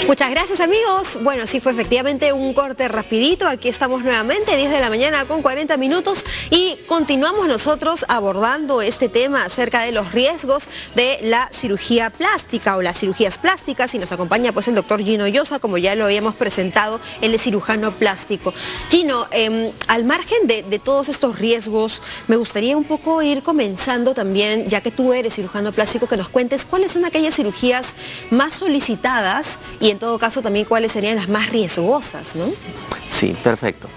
Muchas gracias, amigos. Bueno, sí fue efectivamente un corte rapidito. Aquí estamos nuevamente, 10 de la mañana con 40 minutos y continuamos nosotros abordando este tema acerca de los riesgos de la cirugía plástica o las cirugías plásticas, y nos acompaña pues el doctor Gino Llosa, como ya lo habíamos presentado. Él es cirujano plástico. Gino, al margen de todos estos riesgos, me gustaría un poco ir comenzando también, ya que tú eres cirujano plástico, que nos cuentes cuáles son aquellas cirugías más solicitadas y en todo caso también cuáles serían las más riesgosas, ¿no? Sí, perfecto.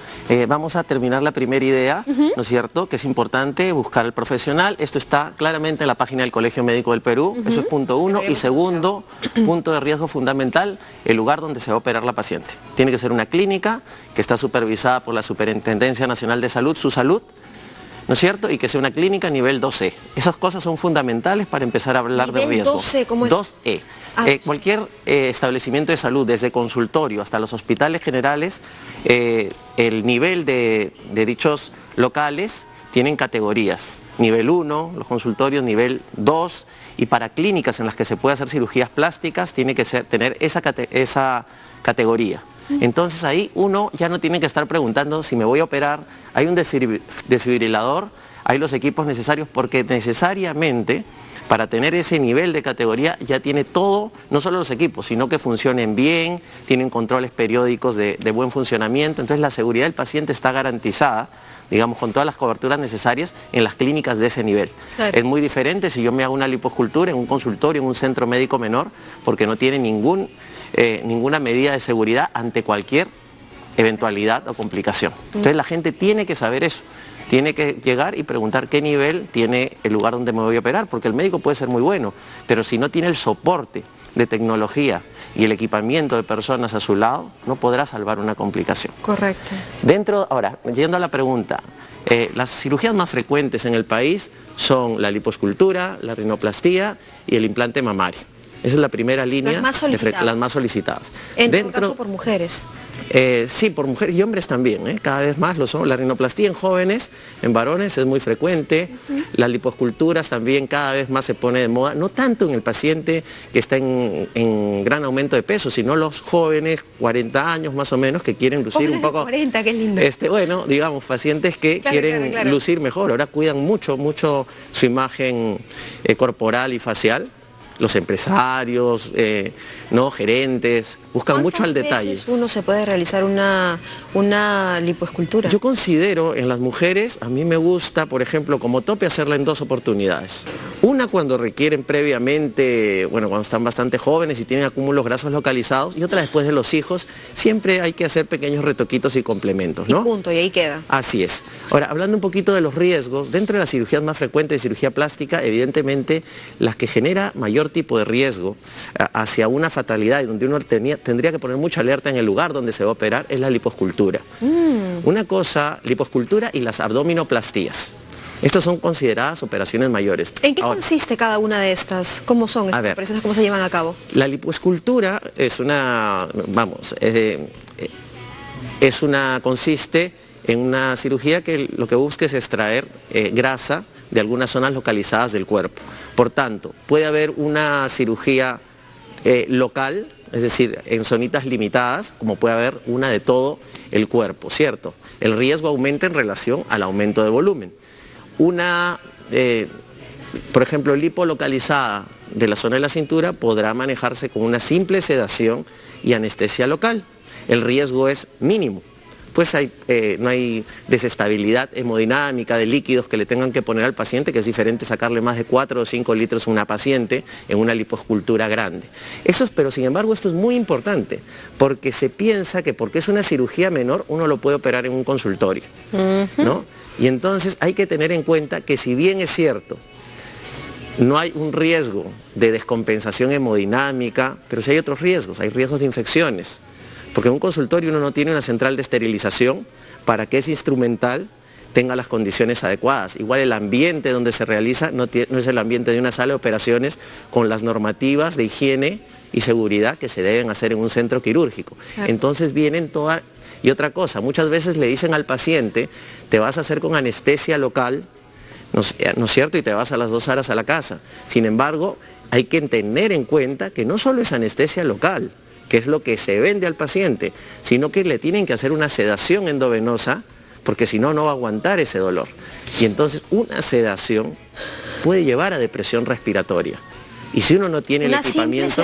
Vamos a terminar la primera idea, ¿no es cierto? Que es importante buscar al profesional. Esto está claramente en la página del Colegio Médico del Perú. Eso es punto uno. Y segundo, punto de riesgo fundamental, el lugar donde se va a operar la paciente. Tiene que ser una clínica que está supervisada por la Superintendencia Nacional de Salud, su salud, ¿no es cierto? Y que sea una clínica nivel 2E. Esas cosas son fundamentales para empezar a hablar de riesgo. 2E, ¿cómo es? 2E. Cualquier establecimiento de salud, desde consultorio hasta los hospitales generales, el nivel de dichos locales tienen categorías. Nivel 1, los consultorios, nivel 2, y para clínicas en las que se puede hacer cirugías plásticas tiene que tener esa categoría. Entonces ahí uno ya no tiene que estar preguntando si me voy a operar, hay un desfibrilador, hay los equipos necesarios, porque necesariamente para tener ese nivel de categoría ya tiene todo, no solo los equipos, sino que funcionen bien, tienen controles periódicos de buen funcionamiento. Entonces la seguridad del paciente está garantizada, digamos, con todas las coberturas necesarias en las clínicas de ese nivel. Claro. Es muy diferente si yo me hago una liposcultura en un consultorio, en un centro médico menor, porque no tiene ninguna medida de seguridad ante cualquier eventualidad o complicación. Entonces la gente tiene que saber eso. Tiene que llegar y preguntar qué nivel tiene el lugar donde me voy a operar, porque el médico puede ser muy bueno, pero si no tiene el soporte de tecnología y el equipamiento de personas a su lado, no podrá salvar una complicación. Correcto. Ahora, yendo a la pregunta, las cirugías más frecuentes en el país son la liposcultura, la rinoplastía y el implante mamario. Esa es la primera línea, las más solicitadas. En todo caso por mujeres. Sí, por mujeres y hombres también, cada vez más lo son. La rinoplastía en jóvenes, en varones es muy frecuente. Las liposculturas también cada vez más se pone de moda, no tanto en el paciente que está en gran aumento de peso, sino los jóvenes, 40 años más o menos, que quieren lucir un poco... 40, qué lindo. Bueno, digamos, pacientes que quieren lucir mejor. Ahora cuidan mucho su imagen corporal y facial. Los empresarios, ¿no? Gerentes, buscan mucho al detalle. ¿Cuántas veces uno se puede realizar una lipoescultura? Yo considero en las mujeres, a mí me gusta, por ejemplo, como tope hacerla en 2 oportunidades. Una cuando requieren previamente, bueno, cuando están bastante jóvenes y tienen acúmulos grasos localizados, y otra después de los hijos. Siempre hay que hacer pequeños retoquitos y complementos, ¿no? Y punto, y ahí queda. Así es. Ahora, hablando un poquito de los riesgos, dentro de las cirugías más frecuentes de cirugía plástica, evidentemente las que genera mayor tipo de riesgo hacia una fatalidad y donde uno tendría que poner mucha alerta en el lugar donde se va a operar es la liposcultura. Una cosa, liposcultura y las abdominoplastías. Estas son consideradas operaciones mayores. ¿En qué consiste cada una de estas? ¿Cómo son estas operaciones? ¿Cómo se llevan a cabo? La liposcultura es consiste en una cirugía que lo que busca es extraer grasa de algunas zonas localizadas del cuerpo. Por tanto, puede haber una cirugía local, es decir, en zonitas limitadas, como puede haber una de todo el cuerpo, ¿cierto? El riesgo aumenta en relación al aumento de volumen. Por ejemplo, lipo localizada de la zona de la cintura podrá manejarse con una simple sedación y anestesia local. El riesgo es mínimo. Pues no hay desestabilidad hemodinámica de líquidos que le tengan que poner al paciente, que es diferente sacarle más de 4 o 5 litros a una paciente en una liposcultura grande. Pero sin embargo esto es muy importante, porque se piensa que porque es una cirugía menor uno lo puede operar en un consultorio, ¿no? Y entonces hay que tener en cuenta que si bien es cierto, no hay un riesgo de descompensación hemodinámica, pero sí hay otros riesgos, hay riesgos de infecciones. Porque en un consultorio uno no tiene una central de esterilización para que ese instrumental tenga las condiciones adecuadas. Igual el ambiente donde se realiza no es el ambiente de una sala de operaciones con las normativas de higiene y seguridad que se deben hacer en un centro quirúrgico. Claro. Entonces vienen todas... Y otra cosa, muchas veces le dicen al paciente, te vas a hacer con anestesia local, ¿no es cierto? Y te vas a las 2 horas a la casa. Sin embargo, hay que tener en cuenta que no solo es anestesia local, que es lo que se vende al paciente, sino que le tienen que hacer una sedación endovenosa, porque si no, no va a aguantar ese dolor. Y entonces una sedación puede llevar a depresión respiratoria. Y si uno no tiene el equipamiento,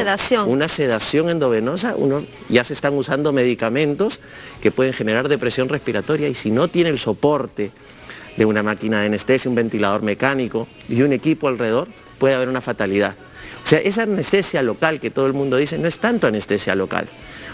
una sedación endovenosa, ya se están usando medicamentos que pueden generar depresión respiratoria, y si no tiene el soporte de una máquina de anestesia, un ventilador mecánico y un equipo alrededor, puede haber una fatalidad. O sea, esa anestesia local que todo el mundo dice no es tanto anestesia local.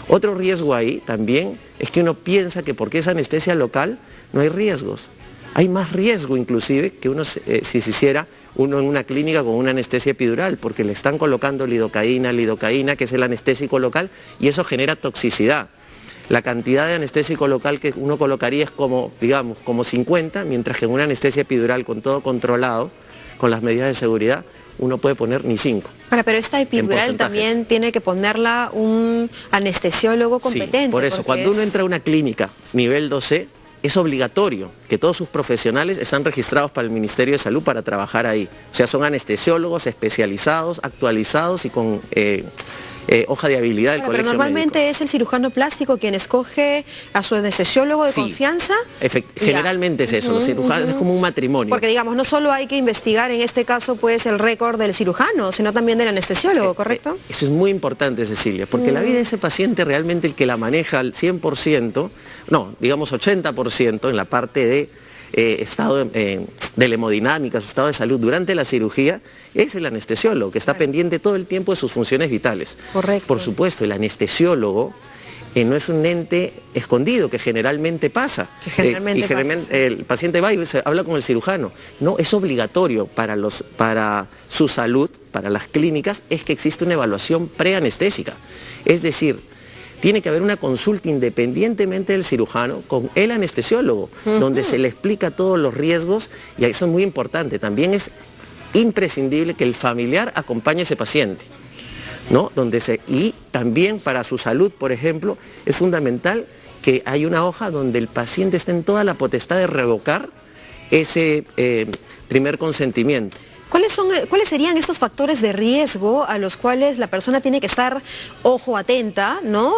Otro riesgo ahí también es que uno piensa que porque es anestesia local no hay riesgos. Hay más riesgo inclusive que uno si se hiciera uno en una clínica con una anestesia epidural, porque le están colocando lidocaína, que es el anestésico local, y eso genera toxicidad. La cantidad de anestésico local que uno colocaría es como, digamos, como 50, mientras que en una anestesia epidural con todo controlado, con las medidas de seguridad, uno puede poner ni 5. Ahora, pero esta epidural también tiene que ponerla un anestesiólogo competente. Sí, por eso, cuando uno entra a una clínica nivel 2C, es obligatorio que todos sus profesionales están registrados para el Ministerio de Salud para trabajar ahí. O sea, son anestesiólogos especializados, actualizados y con hoja de habilidad del colegio médico. Pero normalmente es el cirujano plástico quien escoge a su anestesiólogo de confianza. Generalmente es eso, los cirujanos es como un matrimonio. Porque digamos, no solo hay que investigar en este caso pues el récord del cirujano, sino también del anestesiólogo, ¿correcto? Eso es muy importante, Cecilia, porque la vida de ese paciente realmente el que la maneja al 100%, no, digamos 80% en la parte de estado de la hemodinámica, su estado de salud durante la cirugía, es el anestesiólogo, que está pendiente todo el tiempo de sus funciones vitales. Correcto. Por supuesto, el anestesiólogo no es un ente escondido, que generalmente pasa. El paciente va y habla con el cirujano. No, es obligatorio para su salud, para las clínicas, es que existe una evaluación preanestésica. Es decir, tiene que haber una consulta independientemente del cirujano con el anestesiólogo, donde se le explica todos los riesgos, y eso es muy importante. También es imprescindible que el familiar acompañe a ese paciente, ¿no? Y también para su salud, por ejemplo, es fundamental que haya una hoja donde el paciente esté en toda la potestad de revocar ese primer consentimiento. ¿Cuáles serían estos factores de riesgo a los cuales la persona tiene que estar, ojo, atenta, ¿no?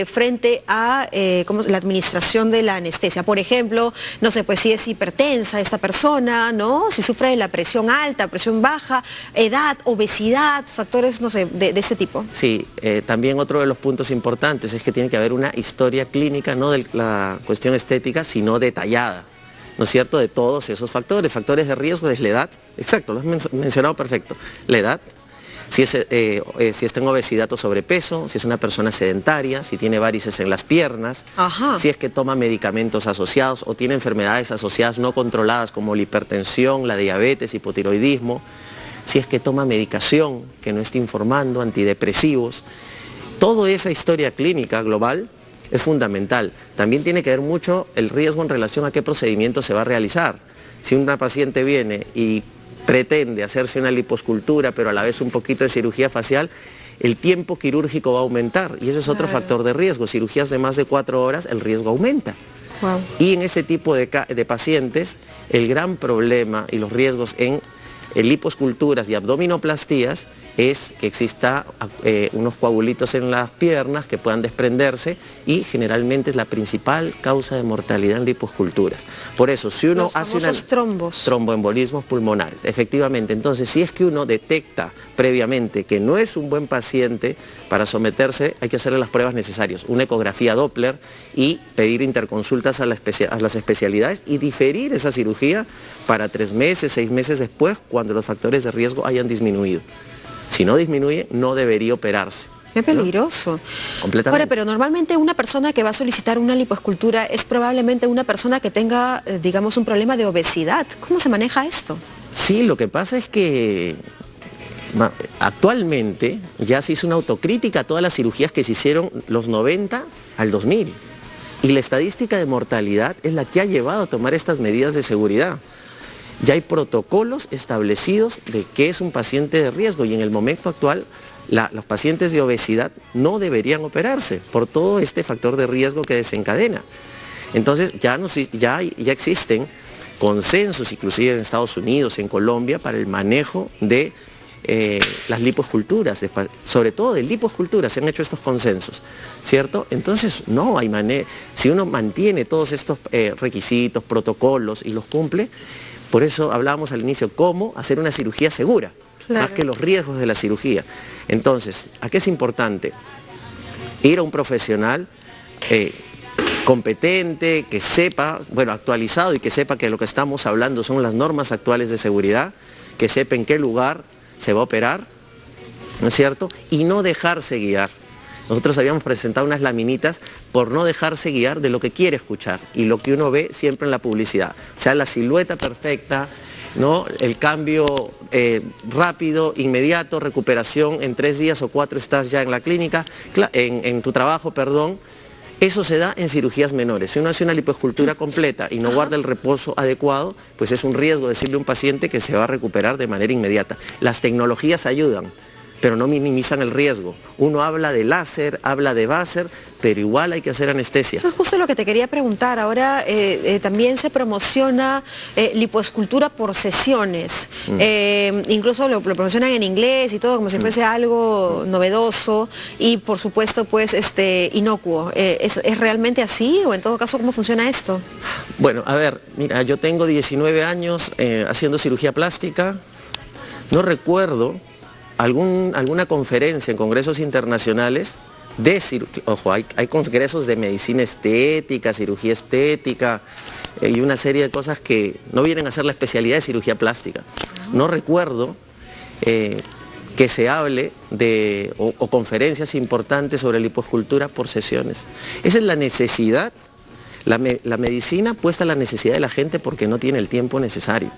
Frente a la administración de la anestesia? Por ejemplo, no sé, pues si es hipertensa esta persona, ¿no? Si sufre de la presión alta, presión baja, edad, obesidad, factores, no sé, de este tipo. Sí, también otro de los puntos importantes es que tiene que haber una historia clínica, no de la cuestión estética, sino detallada, ¿no es cierto?, de todos esos factores. Factores de riesgo es la edad, exacto, lo has mencionado perfecto, la edad, si está en obesidad o sobrepeso, si es una persona sedentaria, si tiene varices en las piernas, si es que toma medicamentos asociados o tiene enfermedades asociadas no controladas como la hipertensión, la diabetes, hipotiroidismo, si es que toma medicación que no esté informando, antidepresivos. Toda esa historia clínica global es fundamental. También tiene que ver mucho el riesgo en relación a qué procedimiento se va a realizar. Si una paciente viene y pretende hacerse una liposcultura, pero a la vez un poquito de cirugía facial, el tiempo quirúrgico va a aumentar, y eso es otro factor de riesgo. Cirugías de más de 4 horas, el riesgo aumenta. Wow. Y en este tipo de pacientes, el gran problema y los riesgos en liposculturas y abdominoplastías es que exista unos coagulitos en las piernas que puedan desprenderse, y generalmente es la principal causa de mortalidad en liposculturas. Por eso, si uno hace tromboembolismos pulmonares, efectivamente, entonces si es que uno detecta previamente que no es un buen paciente para someterse, hay que hacerle las pruebas necesarias, una ecografía Doppler, y pedir interconsultas a las especialidades y diferir esa cirugía para 3 meses, 6 meses después, cuando los factores de riesgo hayan disminuido. Si no disminuye, no debería operarse. Qué peligroso. ¿No? Completamente. Ahora, pero normalmente una persona que va a solicitar una lipoescultura es probablemente una persona que tenga, digamos, un problema de obesidad. ¿Cómo se maneja esto? Sí, lo que pasa es que actualmente ya se hizo una autocrítica a todas las cirugías que se hicieron los 90 al 2000. Y la estadística de mortalidad es la que ha llevado a tomar estas medidas de seguridad. Ya hay protocolos establecidos de qué es un paciente de riesgo, y en el momento actual los pacientes de obesidad no deberían operarse por todo este factor de riesgo que desencadena. Entonces ya existen consensos, inclusive en Estados Unidos, en Colombia, para el manejo de las lipoesculturas, sobre todo de lipoesculturas se han hecho estos consensos, ¿cierto? Entonces no hay manera, si uno mantiene todos estos requisitos, protocolos y los cumple, por eso hablábamos al inicio, cómo hacer una cirugía segura, más que los riesgos de la cirugía. Entonces, ¿a qué es importante? Ir a un profesional competente, que sepa, bueno, actualizado y que sepa que lo que estamos hablando son las normas actuales de seguridad, que sepa en qué lugar se va a operar, ¿no es cierto? Y no dejarse guiar. Nosotros habíamos presentado unas laminitas por no dejarse guiar de lo que quiere escuchar y lo que uno ve siempre en la publicidad. O sea, la silueta perfecta, ¿no? El cambio rápido, inmediato, recuperación, en 3 días o 4 estás ya en la clínica, en tu trabajo, perdón. Eso se da en cirugías menores. Si uno hace una lipoescultura completa y no guarda el reposo adecuado, pues es un riesgo decirle a un paciente que se va a recuperar de manera inmediata. Las tecnologías ayudan, pero no minimizan el riesgo. Uno habla de láser, habla de Vaser, pero igual hay que hacer anestesia. Eso es justo lo que te quería preguntar. Ahora también se promociona lipoescultura por sesiones. Incluso lo promocionan en inglés y todo como si fuese algo novedoso y por supuesto pues inocuo. ¿Es realmente así o en todo caso cómo funciona esto? Bueno, a ver, mira, yo tengo 19 años haciendo cirugía plástica. No recuerdo alguna conferencia en congresos internacionales de cirugía. Ojo, hay congresos de medicina estética, cirugía estética y una serie de cosas que no vienen a ser la especialidad de cirugía plástica. No recuerdo que se hable de o conferencias importantes sobre lipoescultura por sesiones. Esa es la necesidad. La medicina puesta a la necesidad de la gente porque no tiene el tiempo necesario.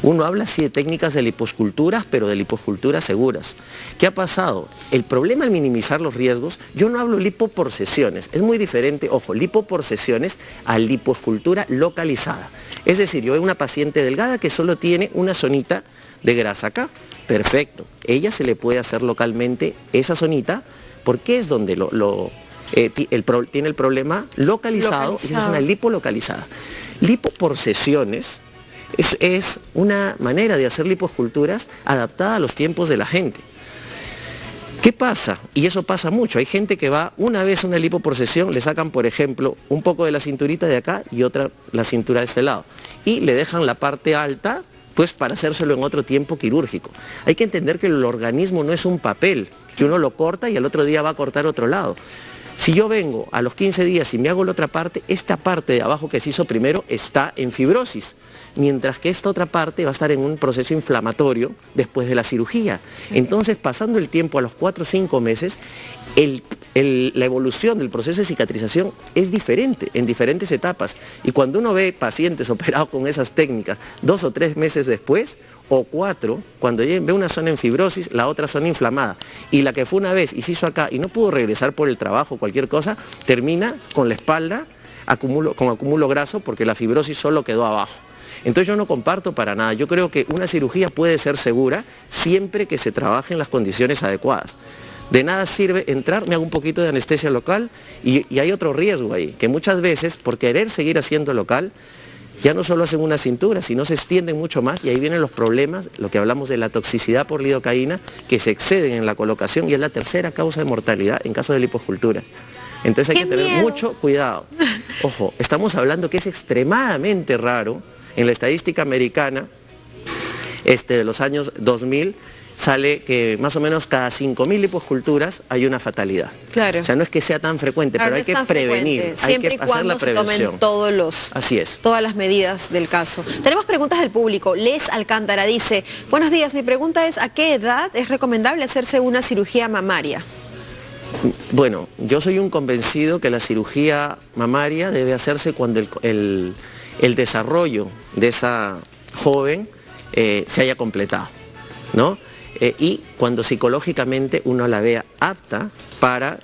Uno habla sí de técnicas de lipoesculturas, pero de lipoesculturas seguras. ¿Qué ha pasado? El problema al minimizar los riesgos, yo no hablo lipo por sesiones, es muy diferente, ojo, lipo por sesiones a lipoescultura localizada. Es decir, yo veo una paciente delgada que solo tiene una zonita de grasa acá, perfecto. Ella se le puede hacer localmente esa zonita porque es donde tiene el problema localizado. Y es una lipo localizada. Lipo por sesiones es una manera de hacer lipoesculturas adaptada a los tiempos de la gente. ¿Qué pasa? Y eso pasa mucho. Hay gente que va una vez a una lipo por sesión, le sacan, por ejemplo, un poco de la cinturita de acá y otra la cintura de este lado. Y le dejan la parte alta, pues para hacérselo en otro tiempo quirúrgico. Hay que entender que el organismo no es un papel, que uno lo corta y al otro día va a cortar otro lado. Si yo vengo a los 15 días y me hago la otra parte, esta parte de abajo que se hizo primero está en fibrosis, mientras que esta otra parte va a estar en un proceso inflamatorio después de la cirugía. Entonces, pasando el tiempo a los 4 o 5 meses, la evolución del proceso de cicatrización es diferente, en diferentes etapas. Y cuando uno ve pacientes operados con esas técnicas 2 o 3 meses después, o 4, cuando ve una zona en fibrosis, la otra zona inflamada, y la que fue una vez y se hizo acá y no pudo regresar por el trabajo, cualquier cosa, termina con la espalda con acúmulo graso porque la fibrosis solo quedó abajo. Entonces yo no comparto para nada. Yo creo que una cirugía puede ser segura siempre que se trabaje en las condiciones adecuadas. De nada sirve entrar, me hago un poquito de anestesia local y hay otro riesgo ahí, que muchas veces por querer seguir haciendo local, ya no solo hacen una cintura, sino se extienden mucho más y ahí vienen los problemas, lo que hablamos de la toxicidad por lidocaína, que se exceden en la colocación y es la tercera causa de mortalidad en caso de lipoesculturas. Entonces hay que tener mucho cuidado. Ojo, estamos hablando que es extremadamente raro, en la estadística americana de los años 2000, sale que más o menos cada 5.000 lipoesculturas hay una fatalidad. Claro. O sea, no es que sea tan frecuente, pero hay que prevenir, hay que hacer la prevención. Así es. Todas las medidas del caso. Tenemos preguntas del público. Les Alcántara dice, buenos días, mi pregunta es, ¿a qué edad es recomendable hacerse una cirugía mamaria? Bueno, yo soy un convencido que la cirugía mamaria debe hacerse cuando el desarrollo de esa joven se haya completado, ¿no? Y cuando psicológicamente uno la vea apta para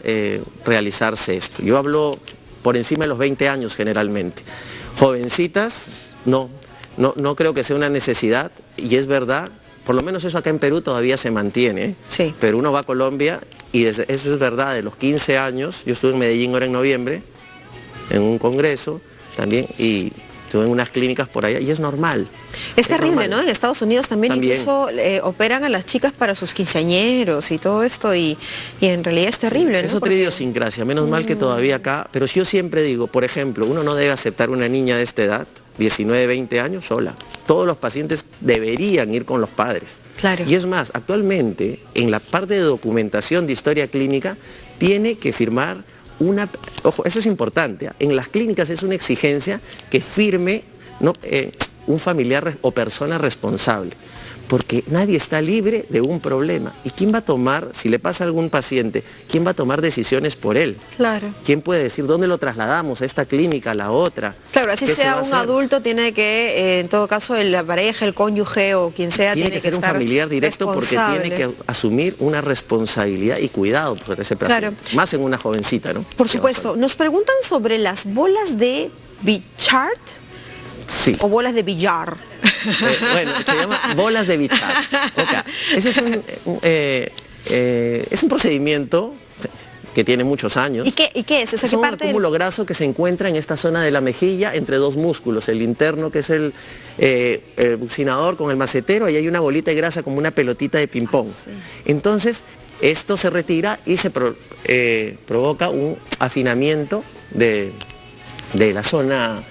realizarse esto. Yo hablo por encima de los 20 años generalmente. Jovencitas, no creo que sea una necesidad y es verdad, por lo menos eso acá en Perú todavía se mantiene. Sí. Pero uno va a Colombia y eso es verdad, de los 15 años, yo estuve en Medellín ahora en noviembre, en un congreso también, y estuve en unas clínicas por allá y es normal. Es terrible, ¿no? En Estados Unidos también. Incluso operan a las chicas para sus quinceañeros y todo esto y en realidad es terrible, ¿no? Es otra idiosincrasia, menos mal que todavía acá, pero yo siempre digo, por ejemplo, uno no debe aceptar una niña de esta edad, 19, 20 años, sola. Todos los pacientes deberían ir con los padres. Claro. Y es más, actualmente, en la parte de documentación de historia clínica, tiene que firmar una... Ojo, eso es importante, en las clínicas es una exigencia que firme, ¿no? Un familiar o persona responsable, porque nadie está libre de un problema. ¿Y quién va a tomar, si le pasa a algún paciente, quién va a tomar decisiones por él? Claro. ¿Quién puede decir dónde lo trasladamos, a esta clínica, a la otra? Claro, así sea un adulto, tiene que, en todo caso, la pareja, el cónyuge o quien sea, tiene que ser un familiar directo porque tiene que asumir una responsabilidad y cuidado por ese paciente. Claro. Más en una jovencita, ¿no? Por supuesto. Nos preguntan sobre las bolas de Bichard. Sí. O bolas de billar. Bueno, se llama bolas de billar. Okay. Ese es un procedimiento que tiene muchos años. ¿Y qué es eso? Es un acúmulo graso que se encuentra en esta zona de la mejilla entre dos músculos, el interno que es el buccinador con el macetero, y hay una bolita de grasa como una pelotita de ping pong. Sí. Entonces, esto se retira y se provoca un afinamiento de la zona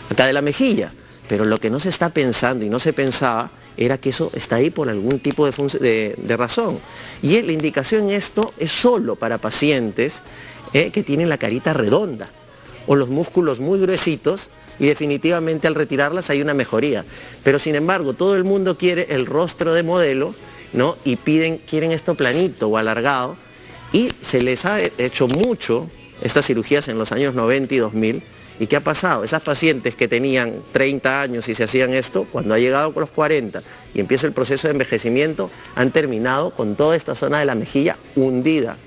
acá de la mejilla, pero lo que no se está pensando y no se pensaba era que eso está ahí por algún tipo de razón. Y la indicación en esto es solo para pacientes que tienen la carita redonda o los músculos muy gruesitos, y definitivamente al retirarlas hay una mejoría. Pero sin embargo, todo el mundo quiere el rostro de modelo, ¿no? Y quieren esto planito o alargado, y se les ha hecho mucho estas cirugías en los años 90 y 2000. ¿Y qué ha pasado? Esas pacientes que tenían 30 años y se hacían esto, cuando ha llegado con los 40 y empieza el proceso de envejecimiento, han terminado con toda esta zona de la mejilla hundida.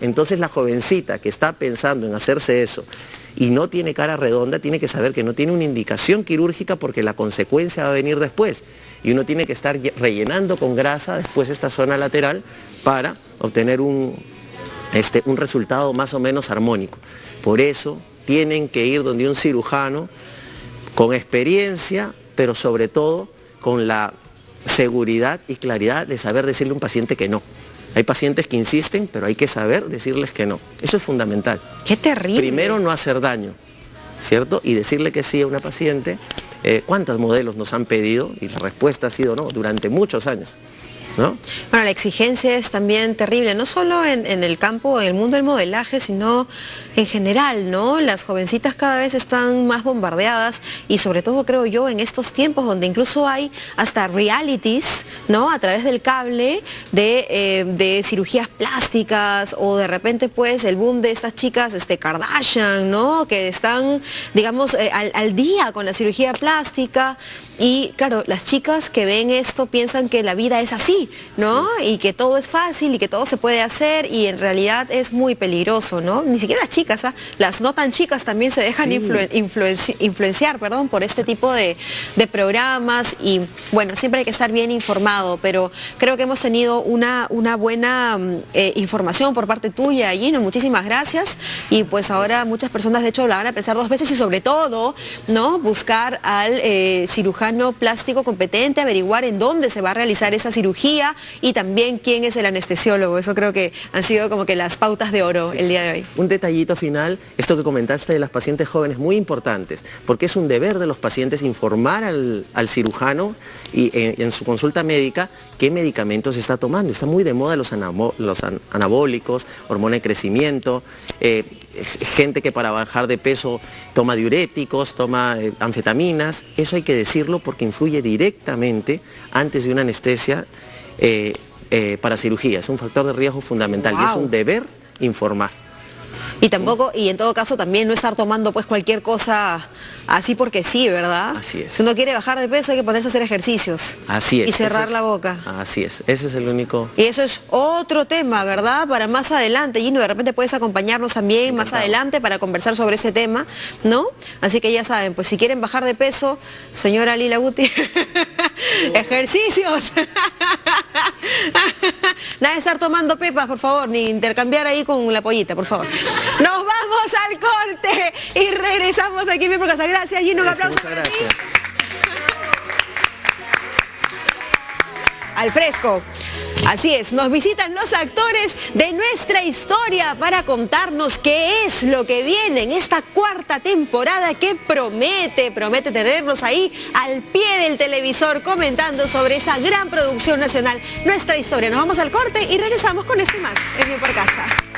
Entonces la jovencita que está pensando en hacerse eso y no tiene cara redonda, tiene que saber que no tiene una indicación quirúrgica, porque la consecuencia va a venir después. Y uno tiene que estar rellenando con grasa después esta zona lateral para obtener un resultado más o menos armónico. Por eso tienen que ir donde un cirujano con experiencia, pero sobre todo con la seguridad y claridad de saber decirle a un paciente que no. Hay pacientes que insisten, pero hay que saber decirles que no. Eso es fundamental. ¡Qué terrible! Primero, no hacer daño, ¿cierto? Y decirle que sí a una paciente. ¿Cuántos modelos nos han pedido? Y la respuesta ha sido no, durante muchos años, ¿no? Bueno, la exigencia es también terrible, no solo en el campo, en el mundo del modelaje, sino en general, ¿no? Las jovencitas cada vez están más bombardeadas, y sobre todo, creo yo, en estos tiempos donde incluso hay hasta realities, ¿no? A través del cable de cirugías plásticas, o de repente pues el boom de estas chicas Kardashian, ¿no? Que están, digamos, al día con la cirugía plástica. Y claro, las chicas que ven esto piensan que la vida es así, ¿no? Sí. Y que todo es fácil y que todo se puede hacer, y en realidad es muy peligroso, ¿no? Ni siquiera las chicas, las no tan chicas también se dejan influenciar, por este tipo de programas. Y bueno, siempre hay que estar bien informado, pero creo que hemos tenido una buena información por parte tuya, Gino. Muchísimas gracias. Y pues ahora muchas personas de hecho la van a pensar dos veces, y sobre todo, ¿no? Buscar al cirujano plástico competente, averiguar en dónde se va a realizar esa cirugía y también quién es el anestesiólogo. Eso creo que han sido como que las pautas de oro el día de hoy. Un detallito final, esto que comentaste de las pacientes jóvenes, muy importantes, porque es un deber de los pacientes informar al cirujano y en su consulta médica qué medicamentos está tomando. Está muy de moda los anabólicos, hormona de crecimiento, gente que para bajar de peso toma diuréticos, toma anfetaminas. Eso hay que decirlo porque influye directamente antes de una anestesia para cirugía. Es un factor de riesgo fundamental. Wow. Y es un deber informar. Y tampoco, y en todo caso también no estar tomando pues cualquier cosa así porque sí, ¿verdad? Así es. Si uno quiere bajar de peso hay que ponerse a hacer ejercicios. Así es. Y cerrar la boca. Así es, ese es el único. Y eso es otro tema, ¿verdad? Para más adelante, Gino, de repente puedes acompañarnos también más adelante para conversar sobre este tema, ¿no? Así que ya saben, pues si quieren bajar de peso, señora Lila Guti, ejercicios. Nada, estar tomando pepas, por favor, ni intercambiar ahí con la pollita, por favor. Nos vamos al corte y regresamos aquí en Por Casa. Gracias, Gino, un aplauso para ti. Al fresco. Así es, nos visitan los actores de nuestra historia para contarnos qué es lo que viene en esta cuarta temporada que promete tenernos ahí al pie del televisor comentando sobre esa gran producción nacional, nuestra historia. Nos vamos al corte y regresamos con esto y más en Bien por Casa.